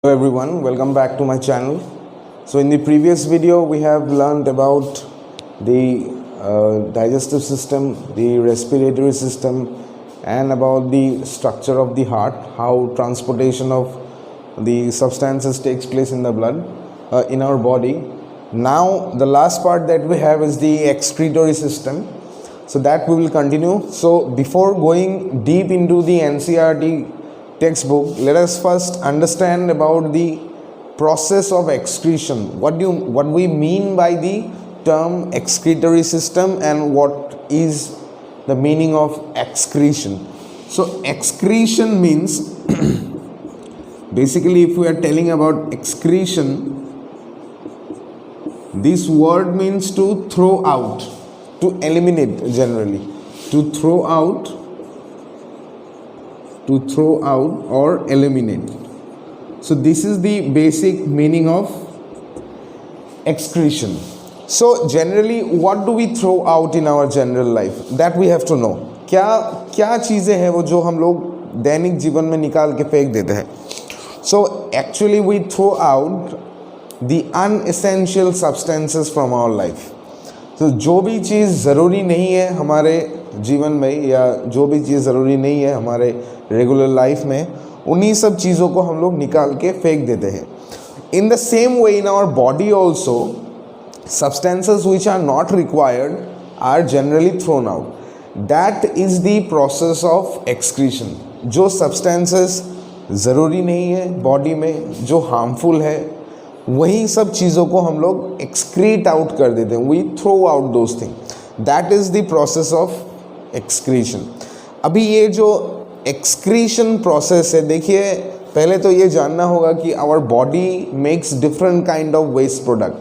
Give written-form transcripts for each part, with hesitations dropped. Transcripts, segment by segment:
Hello everyone, welcome back to my channel. So in the previous video we have learned about the digestive system, the respiratory system, and about the structure of the heart, how transportation of the substances takes place in the blood, in our body. Now the last part that we have is the excretory system. So that we will continue. So before going deep into the NCERT textbook, let us first understand about the process of excretion. What we mean by the term excretory system and what is the meaning of excretion. So excretion means basically, if we are telling about excretion, this word means to throw out, to eliminate, generally to throw out or eliminate. So this is the basic meaning of excretion. So generally what do we throw out in our general life, that we have to know. क्या चीज़ें हैं वो जो हम लोग दैनिक जीवन में निकाल के फेंक देते हैं. So actually we throw out the unessential substances from our life. तो जो भी चीज़ ज़रूरी नहीं है हमारे जीवन में या जो भी चीज़ ज़रूरी नहीं है हमारे रेगुलर लाइफ में, उन्हीं सब चीज़ों को हम लोग निकाल के फेंक देते हैं. In the same way in our body also substances which are not required are generally thrown out. That is the process of excretion. जो substances ज़रूरी नहीं है बॉडी में, जो harmful है, वही सब चीज़ों को हम लोग excrete out कर देते हैं. We throw out those things. That is the process of excretion. अभी ये जो excretion process है, देखिए पहले तो ये जानना होगा कि our body makes different kind of waste product.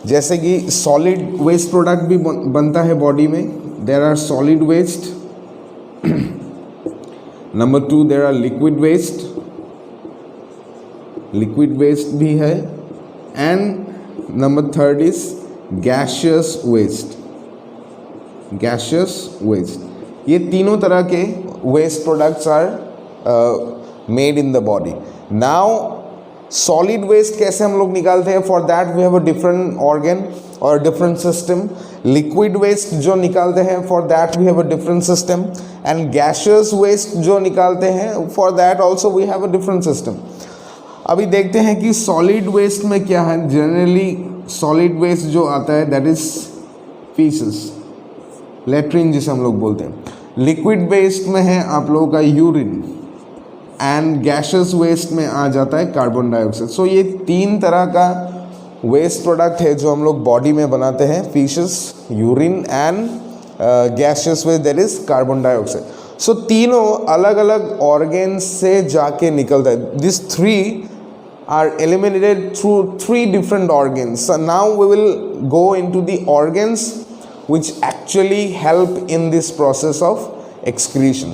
जैसे कि सॉलिड वेस्ट प्रोडक्ट भी बनता है बॉडी में. There are solid waste. Number 2 there are liquid waste. Liquid waste भी है. And number 3 is gaseous waste. Gaseous waste. ये तीनों तरह के waste products are made in the body. Now solid waste कैसे हम लोग निकालते हैं, for that we have a different organ और डिफरेंट सिस्टम. लिक्विड वेस्ट जो निकालते हैं, for that we have a different system. And gaseous waste जो निकालते हैं, for that also we have a different system. अभी देखते हैं कि सॉलिड वेस्ट में क्या है. जनरली सॉलिड वेस्ट जो आता है दैट इज फीसेस, लेट्रिन जिसे हम लोग बोलते हैं. लिक्विड वेस्ट में है आप लोगों का यूरिन. एंड गैशियस वेस्ट में आ जाता है कार्बन डाइऑक्साइड. सो ये तीन तरह का वेस्ट प्रोडक्ट है जो हम लोग बॉडी में बनाते हैं. Faeces, urine and gaseous waste that is carbon dioxide. So तीनों अलग अलग ऑर्गन्स से जाके निकलता है. This three are eliminated through 3 different organs. Now we will go into the organs which actually help in this process of excretion.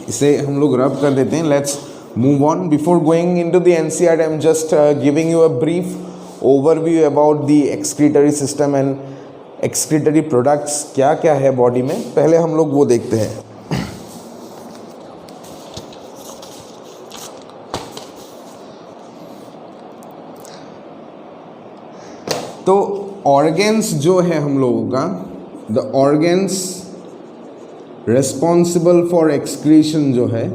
इसे हम लोग रब कर देते हैं. Let's move on. Before going into the NCERT, I am just giving you a brief overview about the excretory system and excretory products क्या क्या है बॉडी में. पहले हम लोग वो देखते हैं. तो ऑर्गन्स जो है हम लोगों का, the organs responsible for excretion जो है,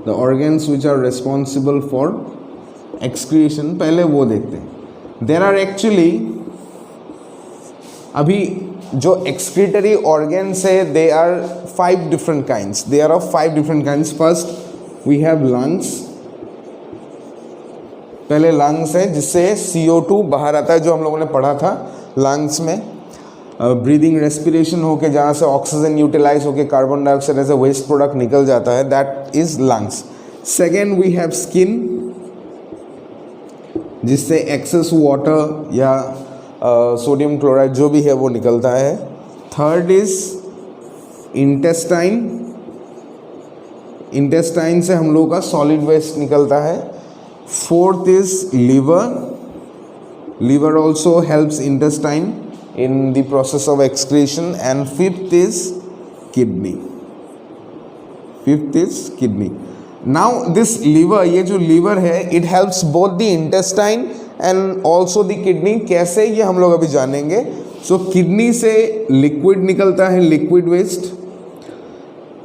the organs which are responsible for excretion, पहले वो देखते हैं. देर आर एक्चुअली अभी जो एक्सक्रीटरी ऑर्गन्स है, they are 5 different kinds. They are of 5 different kinds. First we have lungs. पहले लंग्स है जिससे CO2 बाहर आता है, जो हम लोगों ने पढ़ा था. लंग्स में ब्रीदिंग रेस्पिरेशन होके जहाँ से ऑक्सीजन यूटिलाइज होके carbon dioxide as a waste product निकल जाता है, that is lungs. Second we have skin, जिससे एक्सेस वाटर या सोडियम क्लोराइड जो भी है वो निकलता है. Third is intestine. इंटेस्टाइन से हम लोगों का सॉलिड वेस्ट निकलता है. Fourth is liver. Liver also helps intestine in the process of excretion. And fifth is kidney. Now this liver, ये जो लीवर है it helps both the intestine and also the kidney. कैसे, ये हम लोग अभी जानेंगे। सो किडनी से लिक्विड निकलता है, लिक्विड वेस्ट।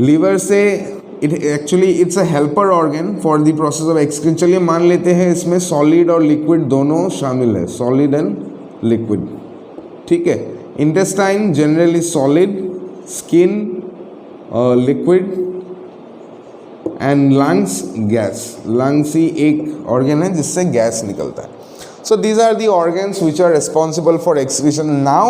लीवर से it actually it's a helper organ for the process of excretion. चलिए मान लेते हैं इसमें सॉलिड और लिक्विड दोनों शामिल है, सॉलिड एंड लिक्विड, ठीक है। Intestine generally solid, skin liquid and lungs gas. Lungs ही एक ऑर्गन है जिससे गैस निकलता है। So these are the organs which are responsible for excretion. Now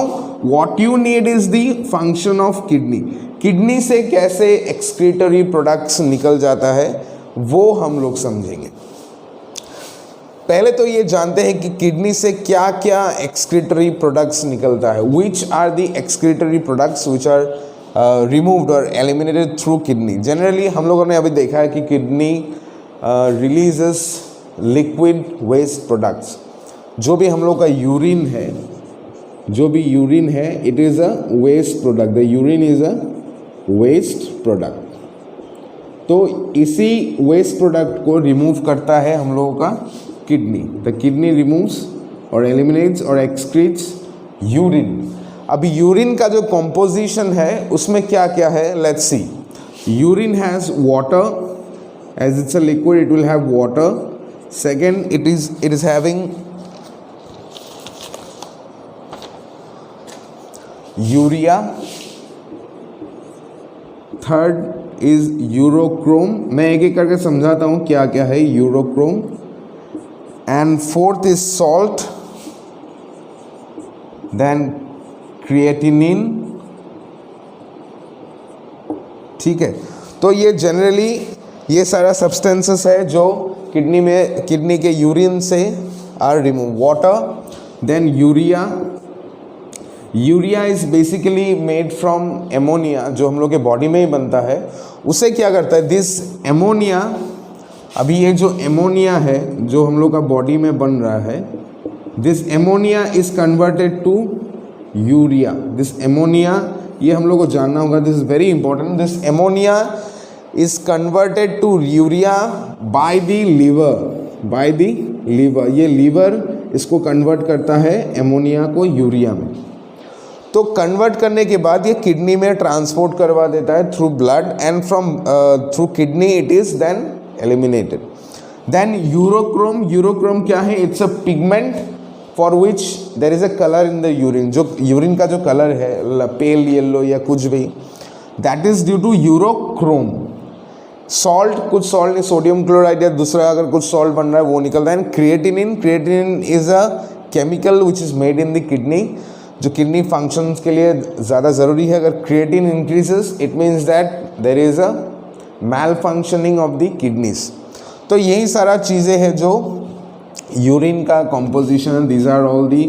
what you need is the function of kidney. Kidney से कैसे excretory products निकल जाता है वो हम लोग समझेंगे। पहले तो ये जानते हैं कि किडनी से क्या क्या excretory products निकलता है। Which are the excretory products which are removed or eliminated through kidney? Generally हम लोगों ने अभी देखा है कि kidney releases liquid waste products। जो भी हम लोग का यूरिन है, जो भी यूरिन है it is a waste product. The urine is a waste product. तो इसी वेस्ट प्रोडक्ट को रिमूव करता है हम लोगों का किडनी। द किडनी रिमूव्स और एलिमिनेट्स और एक्सक्रीट्स यूरिन। अभी यूरिन का जो कॉम्पोजिशन है उसमें क्या क्या है, let's see. Urine has water, as it's a liquid it will have water. Second, it is having urea. Third is urochrome. मैं एक एक करके समझाता हूँ क्या क्या है urochrome. And fourth is salt, then creatinine, ठीक है। तो ये जनरली ये सारा सब्सटेंसेस है जो किडनी के यूरिन से are remove. Water, then urea. Urea is basically made from ammonia, जो हम लोग के बॉडी में ही बनता है। उसे क्या करता है दिस एमोनिया, अभी ये जो एमोनिया है जो हम लोग का बॉडी में बन रहा है, this ammonia is converted to urea. This ammonia, ये हम लोग को जानना होगा, this is very important. This ammonia is converted to urea by the liver. ये लीवर इसको कन्वर्ट करता है एमोनिया को यूरिया में। तो कन्वर्ट करने के बाद ये किडनी में ट्रांसपोर्ट करवा देता है through blood and from through kidney it is then eliminated. Then urochrome. Urochrome क्या है, it's a pigment for which there is a colour in the urine. जो यूरिन का जो कलर है पेल येलो या कुछ भी, that is due to urochrome. Salt, कुछ सॉल्ट नहीं, सोडियम क्लोराइड या दूसरा अगर कुछ सॉल्ट बन रहा है वो निकलता है। Creatinine, creatinine is a chemical which is made in the kidney, जो किडनी फंक्शंस के लिए ज़्यादा ज़रूरी है। अगर creatine increases it means that there is a malfunctioning of the kidneys. तो यही सारा चीज़ें हैं जो यूरिन का composition. These are all the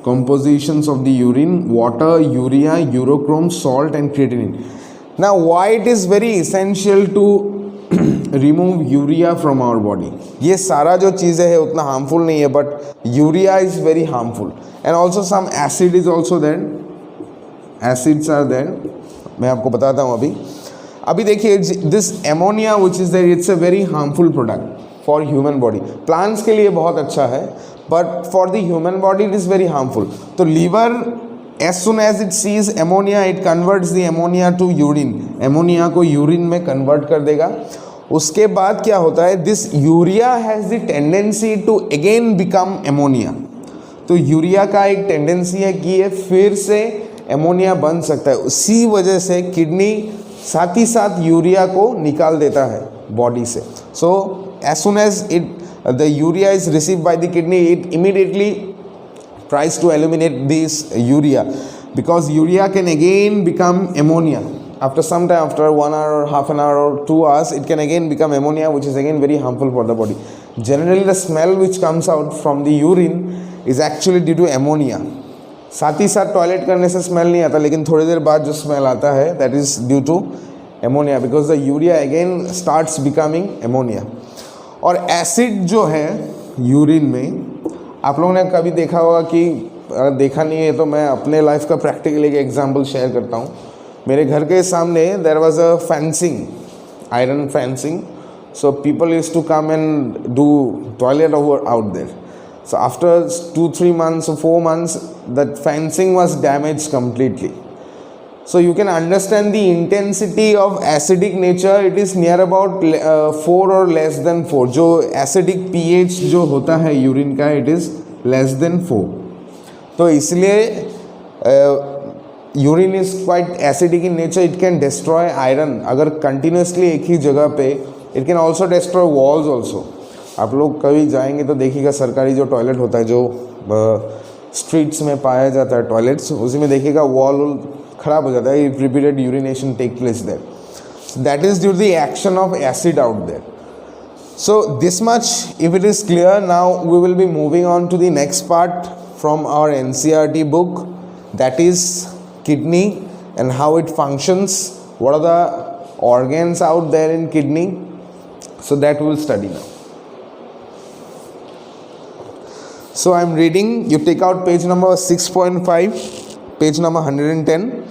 compositions of the urine: water, urea, urochrome, salt and creatinine. Now why it is very essential to remove urea from our body? ये सारा जो चीज़ें है उतना harmful नहीं है, but urea is very harmful and also some acid is also there. Acids are there. मैं आपको बताता हूँ अभी देखिए this ammonia which is there, it's a very harmful product for human body. Plants के लिए बहुत अच्छा है, but for the human body it is very harmful. तो liver as soon as it sees ammonia it converts the ammonia to urine. ammonia को urine में convert कर देगा। उसके बाद क्या होता है, this urea has the tendency to again become ammonia. तो यूरिया का एक टेंडेंसी है कि ये फिर से एमोनिया बन सकता है। उसी वजह से किडनी साथ ही साथ यूरिया को निकाल देता है बॉडी से। सो as soon as the urea is received by the kidney, it immediately tries to eliminate this urea, because urea can again become ammonia after some time, after 1 hour or half an hour or 2 hours, it can again become ammonia, which is again very harmful for the body. Generally the smell which comes out from the urine is actually due to ammonia. साथ ही साथ toilet करने से smell नहीं आता, लेकिन थोड़ी देर बाद जो स्मेल आता है that is due to ammonia, because the urea again starts becoming ammonia. और एसिड जो है यूरिन में, आप लोगों ने कभी देखा होगा कि अगर देखा नहीं है तो मैं अपने लाइफ का प्रैक्टिकल एक एग्जांपल शेयर करता हूँ। मेरे घर के सामने there was a fencing, iron fencing. So people used to come and do toilet over out there. So after 2-3 months or 4 months, that fencing was damaged completely. So you can understand the intensity of acidic nature. It is near about 4 or less than 4. जो acidic pH जो होता है urine का, it is less than 4. तो इसलिए urine is quite acidic in nature. It can destroy iron अगर continuously एक ही जगह पे. It can also destroy walls also. आप लोग कभी जाएंगे तो देखिएगा सरकारी जो टॉयलेट होता है, जो स्ट्रीट्स में पाया जाता है टॉयलेट्स, उसी में देखिएगा वॉल खराब हो जाता है. Repeated urination take place there. That is due to the action of acid out there. So this much, if it is clear, now we will be moving on to the next part from our NCERT book, that is kidney and how it functions. What are the organs out there in kidney? So that we will study now. So I am reading, you take out page number 6.5, page number 110.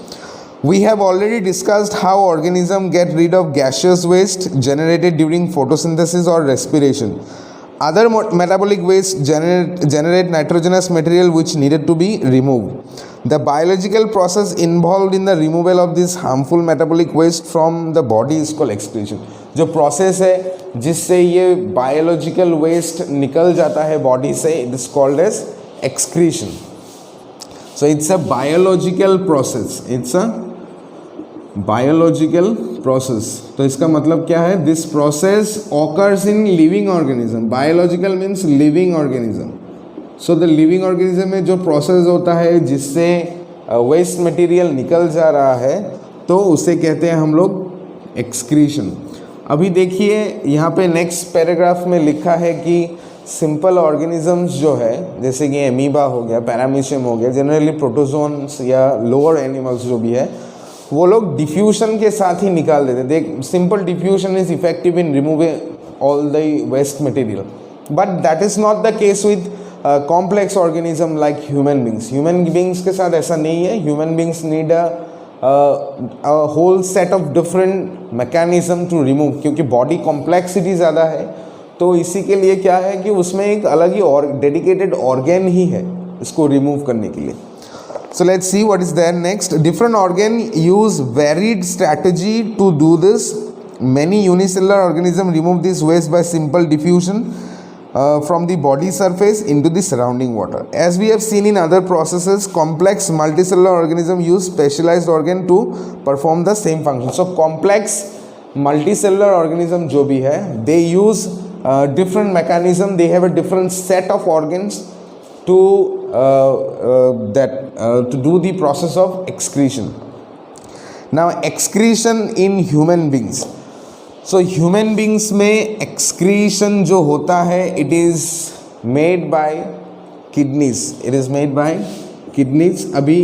We have already discussed how organisms get rid of gaseous waste generated during photosynthesis or respiration. Other metabolic waste generate nitrogenous material which needed to be removed. The biological process involved in the removal of this harmful metabolic waste from the body is called excretion. जो process है जिससे ये biological waste निकल जाता है body से, it is called as excretion. So it's a biological process. It's a biological process. तो इसका मतलब क्या है? This process occurs in living organism. Biological means living organism. So the living organism में जो process होता है जिससे waste material निकल जा रहा है, तो उसे कहते हैं हम लोग excretion. अभी देखिए यहाँ पे नेक्स्ट पैराग्राफ में लिखा है कि सिंपल ऑर्गेनिजम्स जो है, जैसे कि एमीबा हो गया, पैरामीशियम हो गया, जनरली प्रोटोजोन्स या लोअर एनिमल्स जो भी है, वो लोग डिफ्यूशन के साथ ही निकाल देते. देख, simple diffusion is effective in removing all the waste material, but that is not the case with complex organism like human beings. Human beings के साथ ऐसा नहीं है. Human beings need a whole set of different mechanism to remove, क्योंकि body complexity ज़्यादा है. तो इसी के लिए क्या है कि उसमें एक अलग ही और डेडिकेटेड ऑर्गेन ही है इसको रिमूव करने के लिए. So let's see what is there next. Different organ use varied strategy to do this. Many unicellular organisms remove this waste by simple diffusion from the body surface into the surrounding water. As we have seen in other processes, complex multicellular organisms use specialized organ to perform the same function. So complex multicellular organism जो भी है, they use different mechanism. They have a different set of organs to to do the process of excretion. Now excretion in human beings. So human beings में excretion जो होता है, it is made by kidneys. It is made by kidneys. अभी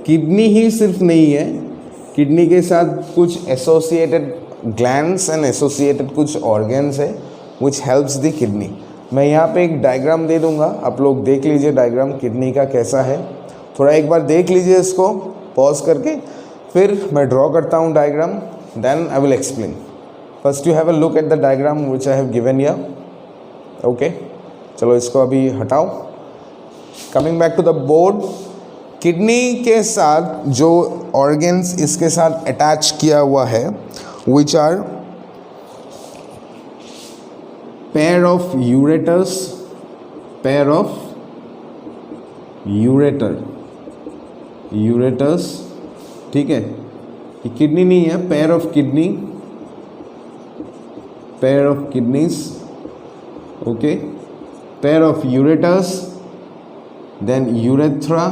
kidney ही सिर्फ नहीं है, kidney के साथ कुछ associated glands and associated कुछ organs है which helps the kidney. मैं यहाँ पे एक डायग्राम दे दूँगा, आप लोग देख लीजिए डायग्राम किडनी का कैसा है. थोड़ा एक बार देख लीजिए इसको पॉज करके, फिर मैं ड्रॉ करता हूँ diagram, then I will explain. First you have a look at the diagram which I have given here. Okay, चलो इसको अभी हटाओ. Coming back to the board, kidney के साथ जो ऑर्गन्स इसके साथ अटैच किया हुआ है, which are pair of ureters, pair of ureters, ठीक है, ये किडनी नहीं है, pair of kidney, pair of kidneys, okay, pair of ureters, then urethra,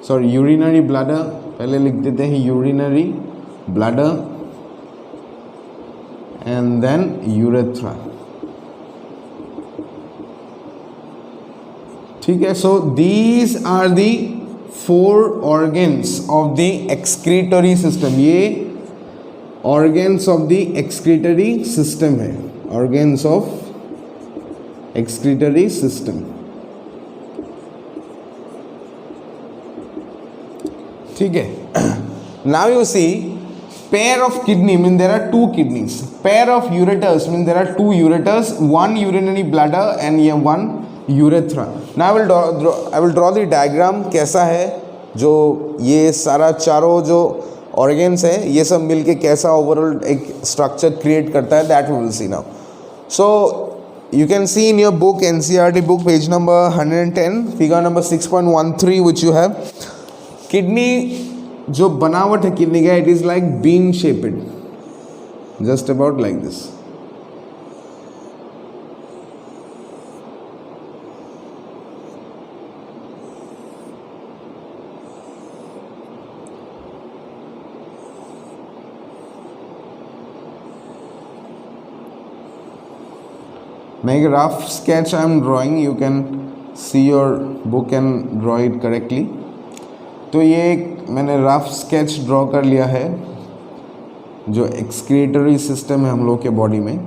sorry, urinary bladder, पहले लिख देते हैं urinary bladder, and then urethra. ठीक है. So these are the 4 organs of the excretory system. ये organs of the excretory system है, organs of excretory system. ठीक है. Now you see Pair of kidney means there are two kidneys. Pair of ureters means there are two ureters, one urinary bladder and one urethra. Now I will draw the diagram. कैसा है जो ये सारा चारों जो organs है ये सब मिलके कैसा overall एक structure create करता है, that we will see now. So you can see in your book, NCERT book, page number 110, figure number 6.13 which you have. Kidney जो बनावट है किडनी का, it is like bean shaped, just about like this. Make a rough sketch I am drawing. You can see your book and draw it correctly. तो ये एक मैंने rough sketch draw कर लिया है जो एक्सक्रीटरी सिस्टम है हम लोग के बॉडी में,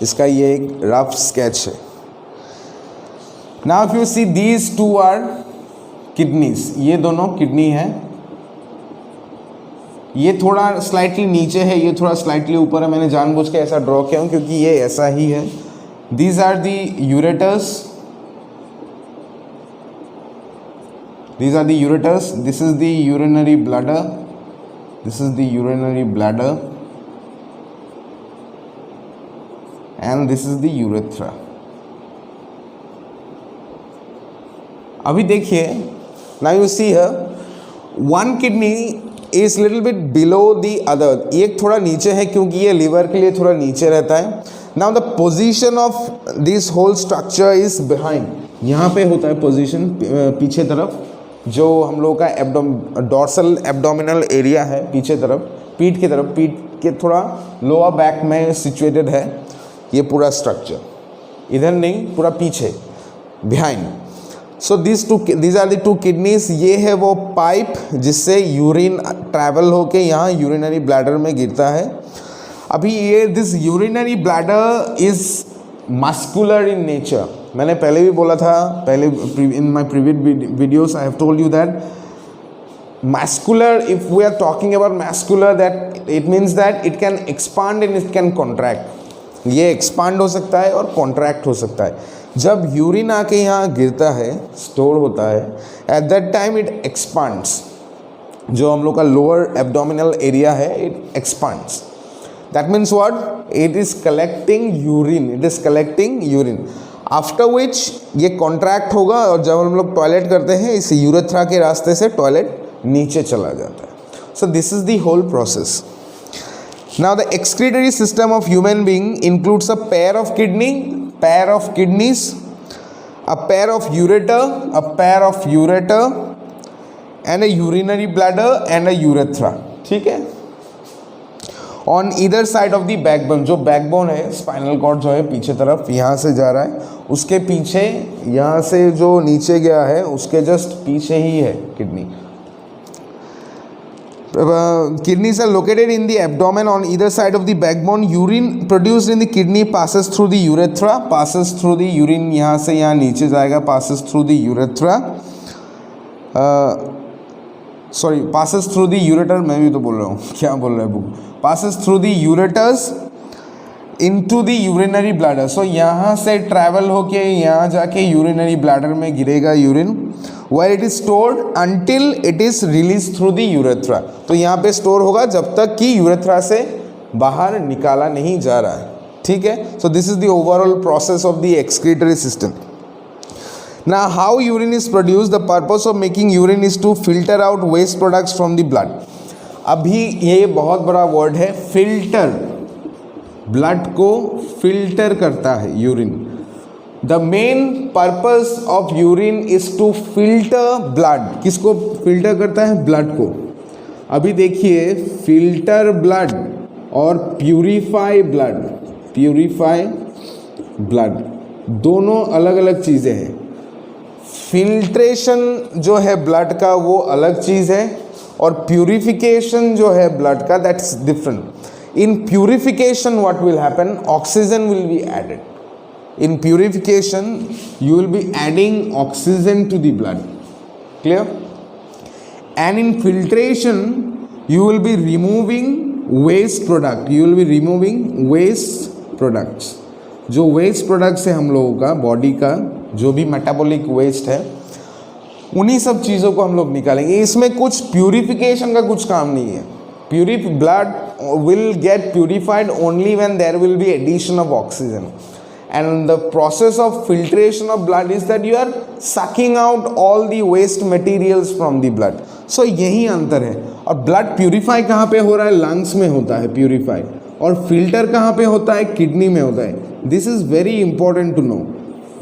इसका ये एक रफ स्केच है. Now if you see these two are kidneys, ये दोनों किडनी है. ये थोड़ा स्लाइटली नीचे है, ये थोड़ा स्लाइटली ऊपर है. मैंने जानबूझ के ऐसा ड्रॉ किया हूँ क्योंकि ये ऐसा ही है. These are the ureters. These are the ureters. This is the urinary bladder. This is the urinary bladder. And this is the urethra. अभी देखिए, now you see here, one kidney is little bit below the other. एक थोड़ा नीचे है क्योंकि ये liver के लिए थोड़ा नीचे रहता है. Now the position of this whole structure is behind. यहाँ पे होता है position पीछे तरफ, जो हम लोग का डॉर्सल एब्डोमिनल एरिया है पीछे तरफ, पीठ की तरफ, पीठ के थोड़ा लोअर बैक में सिचुएटेड है ये पूरा स्ट्रक्चर. इधर नहीं, पूरा पीछे, behind. So these are the two kidneys. ये है वो पाइप जिससे यूरिन ट्रैवल होके यहाँ यूरिनरी ब्लैडर में गिरता है. अभी ये this urinary bladder is muscular in nature. मैंने पहले भी बोला था, पहले in my previous videos I have told you that mascular, if we are talking about mascular, that it means that it can expand and it can contract. ये expand हो सकता है और contract हो सकता है. जब यूरिन आके यहाँ गिरता है, स्टोर होता है, at that time it expands. जो हम लोग का lower abdominal area है, it expands. That means what? It is collecting urine. It is collecting urine. After which ये contract होगा और जब हम लोग टॉयलेट करते हैं इस यूरेथ्रा के रास्ते से टॉयलेट नीचे चला जाता है. So this is the whole process. Now the excretory system of human being includes a pair of kidneys, a pair of ureter, and a urinary bladder and a urethra. ठीक है. On either side of the backbone, जो backbone है, spinal cord जो है पीछे तरफ यहाँ से जा रहा है, उसके पीछे यहाँ से जो नीचे गया है उसके जस्ट पीछे ही है kidney. Kidneys are located in the abdomen on either side of the backbone. Urine produced in the kidney passes through the urethra, passes through the urine यहाँ से यहाँ नीचे जाएगा, passes through the urethra. Passes through the ureter. मैं भी तो बोल रहा हूँ, क्या बोल रहा है book. Passes through the ureters into the urinary bladder. So यहाँ से travel होके यहाँ जाके urinary bladder में गिरेगा urine, where it is stored until it is released through the urethra. तो यहाँ पे store होगा जब तक कि urethra से बाहर निकाला नहीं जा रहा है. ठीक है. So this is the overall process of the excretory system. Now how urine is produced? The purpose of making urine is to filter out waste products from the blood. अभी ये बहुत बड़ा वर्ड है, फिल्टर. ब्लड को filter करता है urine. The main purpose of urine is to filter blood. किसको filter करता है? ब्लड को. अभी देखिए, फिल्टर ब्लड और प्यूरिफाई ब्लड. प्यूरिफाई ब्लड दोनों अलग अलग चीज़ें हैं. फिल्ट्रेशन जो है ब्लड का वो अलग चीज़ है और प्यूरिफिकेशन जो है ब्लड का, that's different. In purification, what will happen? Oxygen will be added. In purification, you will be adding oxygen to the blood. Clear? And in filtration, you will be removing waste product, you will be removing waste products. जो waste products है हम लोगों का body का जो भी metabolic waste है उन्हीं सब चीज़ों को हम लोग निकालेंगे. इसमें कुछ प्यूरिफिकेशन का कुछ काम नहीं है. Blood will get purified only when there will be addition of oxygen, and the process of filtration of blood is that you are sucking out all the waste materials from the blood. So यही अंतर है. और blood purify कहाँ पे हो रहा है? Lungs में होता है प्यूरिफाई. और फिल्टर कहाँ पे होता है? किडनी में होता है. This is very important to know.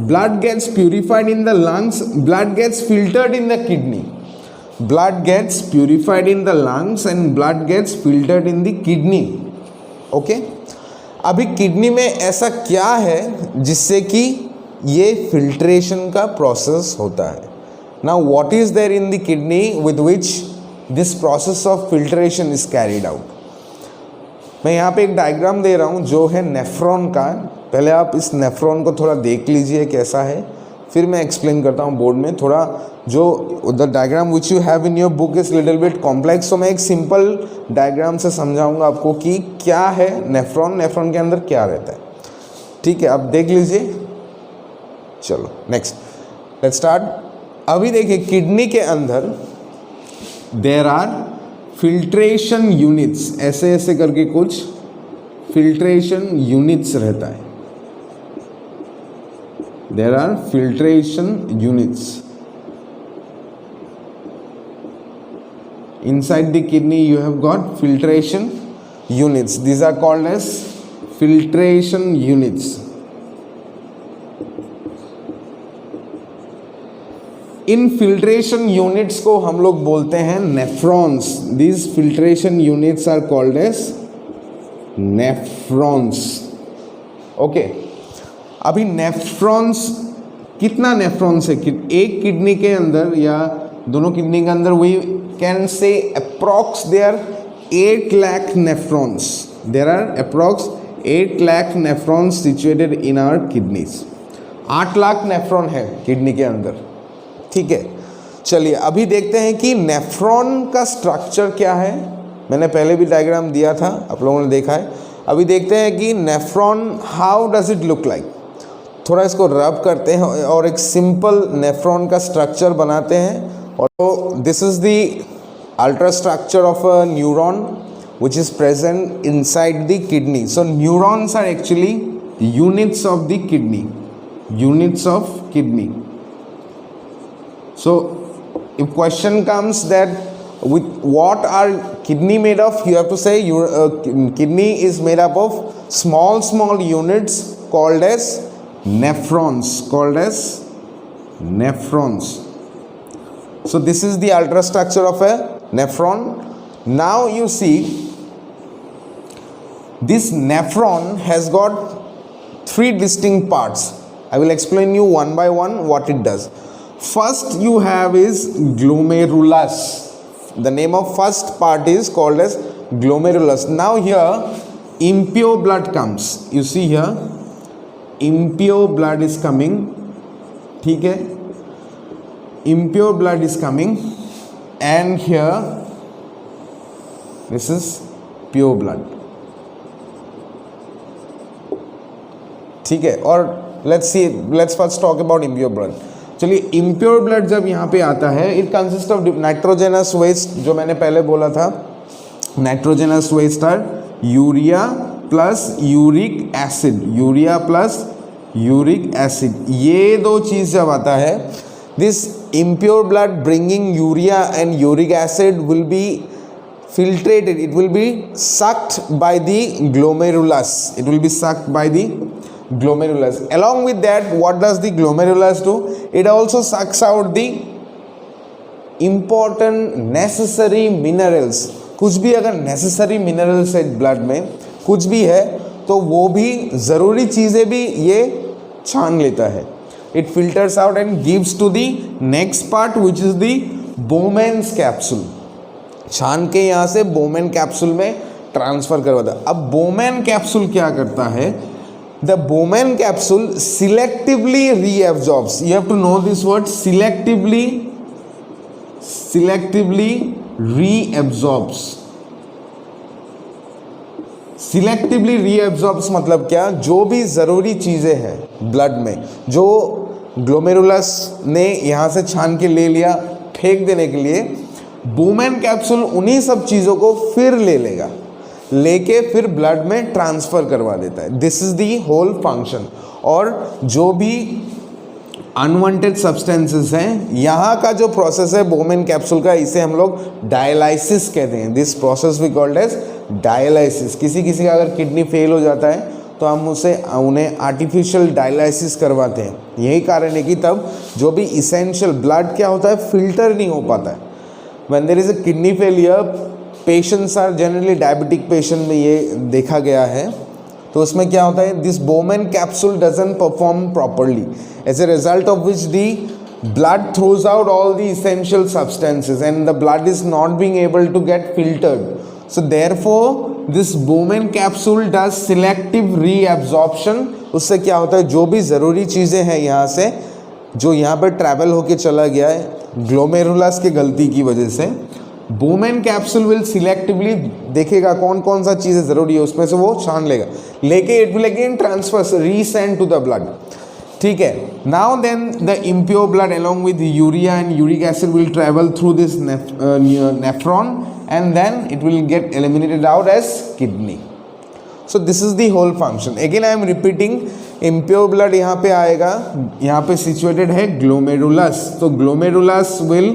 Blood gets purified in the lungs, blood gets filtered in the kidney. Blood gets purified in the lungs and blood gets filtered in the kidney. Okay? अभी kidney में ऐसा क्या है जिससे कि ये filtration का process होता है. Now what is there in the kidney with which this process of filtration is carried out? मैं यहाँ पे एक डायग्राम दे रहा हूँ जो है नेफ्रॉन का. पहले आप इस नेफ्रॉन को थोड़ा देख लीजिए कैसा है, फिर मैं एक्सप्लेन करता हूँ बोर्ड में. थोड़ा जो the diagram which you have in your book is little bit complex, तो मैं एक सिंपल डायग्राम से समझाऊंगा आपको कि क्या है नेफ्रॉन, नेफ्रॉन के अंदर क्या रहता है. ठीक है, आप देख लीजिए. चलो नेक्स्ट लेट्स स्टार्ट. अभी देखिए किडनी के अंदर देयर आर फिल्ट्रेशन यूनिट्स, ऐसे ऐसे करके कुछ फिल्ट्रेशन यूनिट्स रहता है. There are filtration units inside the kidney. You have got filtration units. These are called as filtration units. In filtration units को हम लोग बोलते हैं nephrons. These filtration units are called as nephrons. Okay. अभी nephrons, कितना nephrons है एक kidney के अंदर या दोनों किडनी के अंदर? We can say approx there 8 lakh nephrons. There are approx 8 lakh nephrons situated in our kidneys. 8 lakh nephron है किडनी के अंदर. ठीक है, चलिए अभी देखते हैं कि नेफ्रॉन का स्ट्रक्चर क्या है. मैंने पहले भी डायग्राम दिया था, आप लोगों ने देखा है. अभी देखते हैं कि nephron how does it look like. थोड़ा इसको रब करते हैं और एक सिंपल नेफ्रॉन का स्ट्रक्चर बनाते हैं. और this is the ultra structure of a neuron which is present inside the kidney. So neurons are actually units of the kidney, units of kidney. So if question comes that with what are kidney made of, you have to say your kidney is made up of small units called as nephrons, So this is the ultrastructure of a nephron. Now you see this nephron has got 3 distinct parts. I will explain you one by one what it does. First you have is glomerulus. The name of first part is called as glomerulus. Now here impure blood comes. You see here impure blood is coming. ठीक है, impure blood is coming and here this is pure blood. ठीक है, और let's first talk about impure blood. चलिए impure blood जब यहाँ पे आता है, it consists of nitrogenous waste. जो मैंने पहले बोला था, nitrogenous waste are urea plus uric acid, urea plus uric acid. ये दो चीज़ जब आता है, this impure blood bringing urea and uric acid will be filtrated. It will be sucked by the glomerulus. It will be sucked by the glomerulus. Along with that, what does the glomerulus do? It also sucks out the important necessary minerals. कुछ भी अगर necessary minerals है blood में, कुछ भी है तो वो भी ज़रूरी चीज़ें भी ये छान लेता है. It filters out and gives to the next part which is the Bowman's capsule. छान के यहाँ से Bowman capsule में ट्रांसफ़र करवाता है. अब Bowman capsule क्या करता है? The Bowman capsule selectively reabsorbs. You have to know this word, selectively reabsorbs. Selectively reabsorbs मतलब क्या, जो भी ज़रूरी चीज़ें हैं ब्लड में, जो ग्लोमेरुलस ने यहाँ से छान के ले लिया फेंक देने के लिए, बोमेन कैप्सूल उन्हीं सब चीज़ों को फिर ले लेगा, लेके फिर ब्लड में ट्रांसफ़र करवा देता है। This is the whole function. और जो भी अनवांटेड सब्सटेंसेस हैं, यहाँ का जो प्रोसेस है बोमेन कैप्सूल का, इसे हम लोग डायलाइसिस कहते हैं। This process we called as dialysis. किसी किसी का अगर किडनी फेल हो जाता है तो हम उन्हें आर्टिफिशियल डायलाइसिस करवाते हैं। यही कारण है कि तब जो भी इसेंशियल ब्लड क्या होता है, फिल्टर नहीं हो पाता है। When there is a kidney failure, patients are generally diabetic patient में ये देखा गया है। तो उसमें क्या होता है, this Bowman capsule doesn't perform properly, as a result of which the blood throws out all the essential substances and the blood is not being able to get filtered. So therefore this Bowman capsule does selective reabsorption. उससे क्या होता है, जो भी ज़रूरी चीज़ें हैं यहाँ से, जो यहाँ पर ट्रैवल होके चला गया है ग्लोमेरुलस के गलती की वजह से, बोमेन कैप्सूल विल सिलेक्टिवली देखेगा कौन कौन सा चीज़ें ज़रूरी है, उसमें से वो छान लेगा, लेके it will again transfer resend to the blood. ठीक है, now then the impure blood along with urea and uric acid will travel through this nephron and then it will get eliminated out as kidney. So this is the whole function. Again I am repeating, impure blood यहाँ पे आएगा, यहाँ पे situated है glomerulus, तो glomerulus will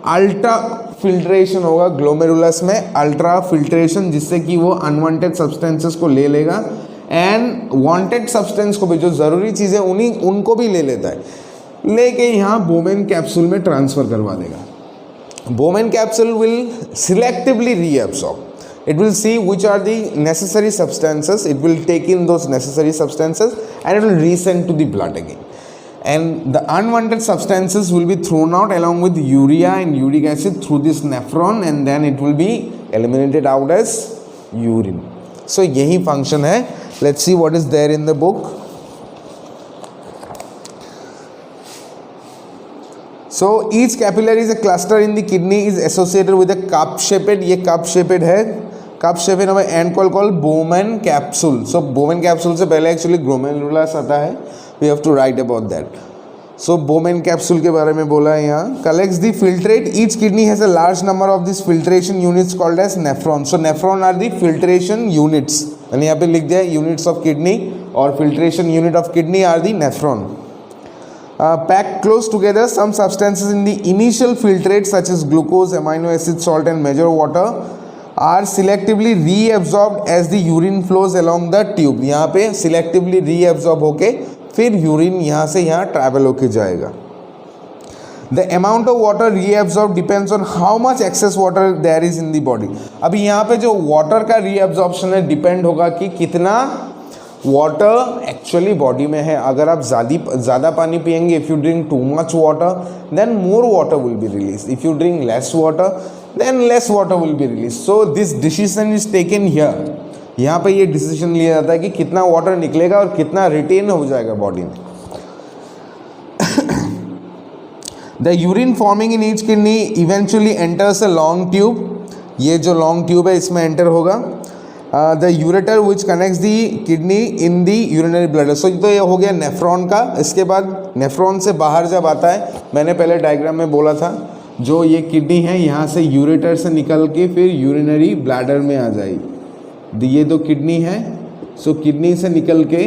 ultra filtration होगा, glomerulus में ultra filtration, जिससे कि वो अनवांटेड सब्सटेंसेस को ले लेगा एंड वांटेड सब्सटेंस को भी, जो ज़रूरी चीज़ें उनको भी ले लेता है, लेके यहाँ बोमेन कैप्सूल में ट्रांसफ़र करवा देगा। Bowman capsule will selectively reabsorb, it will see which are the necessary substances, it will take in those necessary substances and it will resend to the blood again, and the unwanted substances will be thrown out along with urea and uric acid through this nephron and then it will be eliminated out as urine. So यही function है. Let's see what is there in the book. So each capillary is a cluster in the kidney is associated with a cup shaped, ये cup shaped है, cup shaped हमें end called Bowman capsule. So Bowman capsule से पहले actually glomerulus आता है, we have to write about that. So Bowman capsule के बारे में बोला है यहाँ, collects the filtrate, each kidney has a large number of these filtration units called as nephron. So nephron are the filtration units, मैंने यहाँ पे लिख दिया units of kidney, और filtration unit of kidney are the nephron. Packed close together, some substances in the initial filtrate such as glucose, amino acid, salt and major water are selectively reabsorbed as the urine flows along the tube. यहाँ पे selectively reabsorb होके फिर urine यहाँ से यहाँ travel होके जाएगा. The amount of water reabsorbed depends on how much excess water there is in the body. अभी यहाँ पे जो वाटर का reabsorption है डिपेंड होगा कि कितना वाटर एक्चुअली बॉडी में है. अगर आप ज़्यादा पानी पिएंगे, if you drink too much water then more water will be release, if you drink less water then less water will be release. So this decision is taken here. यहाँ पे ये डिसीजन लिया जाता है कि कितना वाटर निकलेगा और कितना रिटेन हो जाएगा बॉडी में. The urine forming in each kidney eventually enters a long tube. ये जो लॉन्ग ट्यूब है इसमें एंटर होगा. The ureter which connects the kidney in the urinary bladder. So तो ये हो गया नेफ्रॉन का. इसके बाद नेफ्रॉन से बाहर जब आता है, मैंने पहले डायग्राम में बोला था, जो ये किडनी है यहाँ से यूरेटर से निकल के फिर यूरिनरी ब्लैडर में आ जाएगी. ये दो किडनी है, सो किडनी से निकल के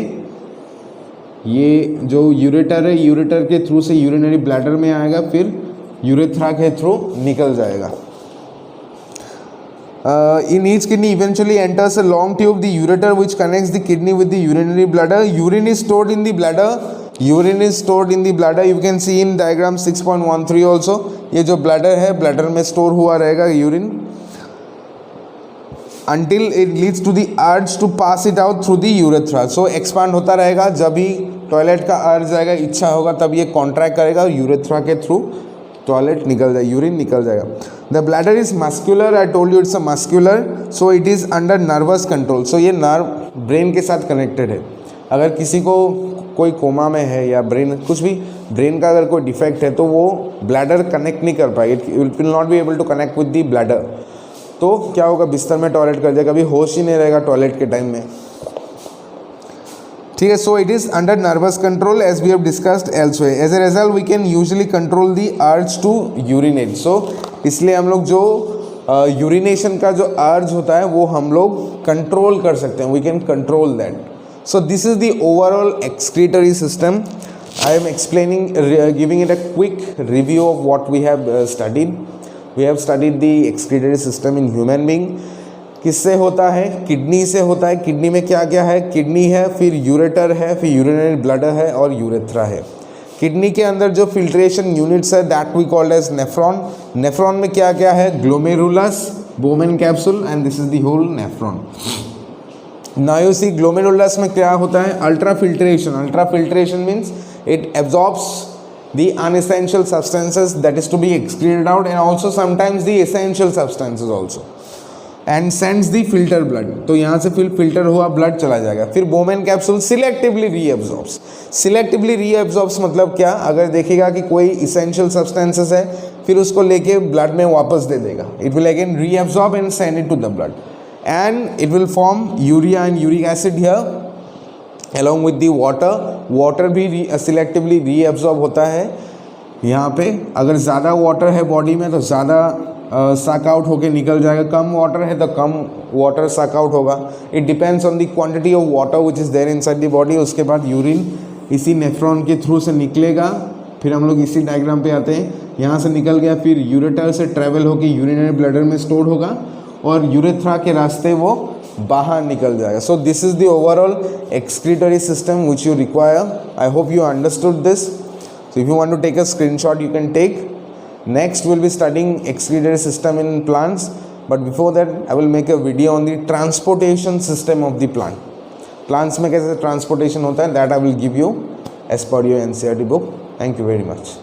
ये जो यूरेटर है, यूरेटर के थ्रू से यूरिनरी ब्लैडर में आएगा, फिर यूरेथ्रा के थ्रू निकल जाएगा. In each kidney eventually enters a long tube, the ureter which connects the kidney with the urinary bladder. Urine is stored in the bladder. Urine is stored in the bladder. You can see in diagram 6.13 also. ये जो bladder है, bladder में store हुआ रहेगा urine until it leads to the urge to pass it out through the urethra. So expand होता रहेगा. जब भी टॉयलेट का अर्ज आएगा, इच्छा होगा, तब ये कॉन्ट्रैक्ट करेगा और यूरेथ्रा के थ्रू टॉयलेट निकल जाए, यूरिन निकल जाएगा. The bladder is muscular. I told you it's a muscular, so it is under nervous control. So ये नर्व ब्रेन के साथ कनेक्टेड है. अगर किसी को कोई कोमा में है या ब्रेन कुछ भी ब्रेन का अगर कोई डिफेक्ट है तो वो ब्लैडर कनेक्ट नहीं कर पाएगी. It will not be able to connect with the bladder. तो क्या होगा, बिस्तर में टॉयलेट कर जाएगा, कभी होश ही नहीं रहेगा टॉयलेट के टाइम में, ठीक है. So it is under nervous control as we have discussed elsewhere. As a result we can usually control the urge to urinate. So इसलिए हम लोग जो यूरिनेशन का जो अर्ज होता है वो हम लोग कंट्रोल कर सकते हैं, we can control that. So this is the overall excretory system. I am explaining, giving it a quick review of what we have studied. We have studied the excretory system in human being. किससे होता है, kidney से होता है. Kidney में क्या क्या है, किडनी है, फिर यूरेटर है, फिर यूरिनरी ब्लडर है और यूरेथ्रा है. किडनी के अंदर जो फिल्ट्रेशन यूनिट्स है that we called as nephron. Nephron में क्या क्या है, glomerulus, Bowman capsule and this is the whole nephron. Now you see glomerulus में क्या होता है, ultrafiltration. Ultrafiltration means it absorbs the unessential substances that is to be excreted out and also sometimes the essential substances also and sends the filter blood. तो यहाँ से फिर filter हुआ blood चला जाएगा. फिर बोमेन कैप्सूल सिलेक्टिवली रीअब्जॉर्ब्स. सिलेक्टिवली रीअब्जॉर्ब्स मतलब क्या, अगर देखेगा कि कोई इसेंशियल सब्सटेंसेस है फिर उसको लेके ब्लड में वापस दे देगा. It will again reabsorb and send it to the blood and it will form urea and uric acid here along with the water. Water भी सिलेक्टिवली रीअब्जॉर्ब होता है. यहाँ पे अगर ज़्यादा वाटर है बॉडी में तो ज़्यादा सक आउट होके निकल जाएगा, कम वाटर है तो कम वाटर सक आउट होगा. It depends on the quantity of water which is there inside the body. उसके बाद यूरिन इसी नेफ्रॉन के थ्रू से निकलेगा. फिर हम लोग इसी डायग्राम पे आते हैं, यहाँ से निकल गया फिर यूरेटर से ट्रैवल होकर यूरिनरी ब्लडर में स्टोर होगा और यूरेथ्रा के रास्ते वो बाहर निकल जाएगा. सो this is the overall excretory system which you require. I hope you understood this. So if you want to take a screenshot you can take. Next we'll be studying excretory system in plants, but before that I will make a video on the transportation system of the plant. Plants में कैसे transportation होता है that I will give you as per your NCERT book. Thank you very much.